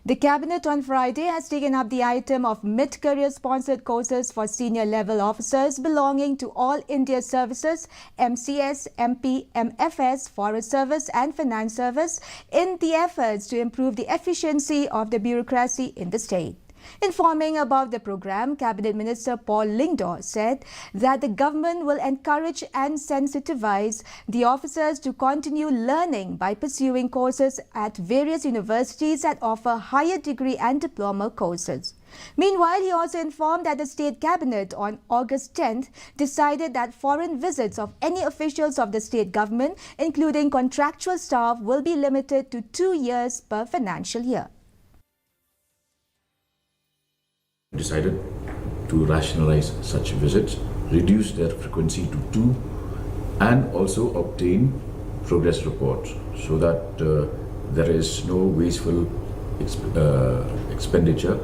The Cabinet on Friday has taken up the item of mid-career sponsored courses for senior level officers belonging to All India Services, MCS, MP, MFS, Forest Service and Finance Service in the efforts to improve the efficiency of the bureaucracy in the state. Informing about the program, Cabinet Minister Paul Lyngdoh said that the government will encourage and sensitivize the officers to continue learning by pursuing courses at various universities that offer higher degree and diploma courses. Meanwhile, he also informed that the State Cabinet on August 10th decided that foreign visits of any officials of the state government, including contractual staff, will be limited to 2 years per financial year. Decided to rationalize such visits, reduce their frequency to 2, and also obtain progress reports so that there is no wasteful expenditure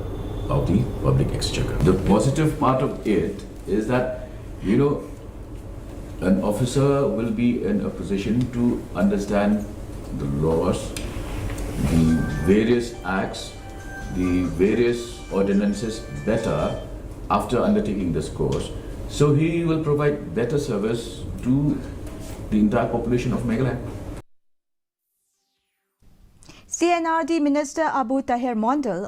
of the public exchequer. The positive part of it is that, an officer will be in a position to understand the laws, the various acts, the various ordinances better after undertaking this course. So he will provide better service to the entire population of Meghalaya. CNRD Minister Abu Tahir Mondal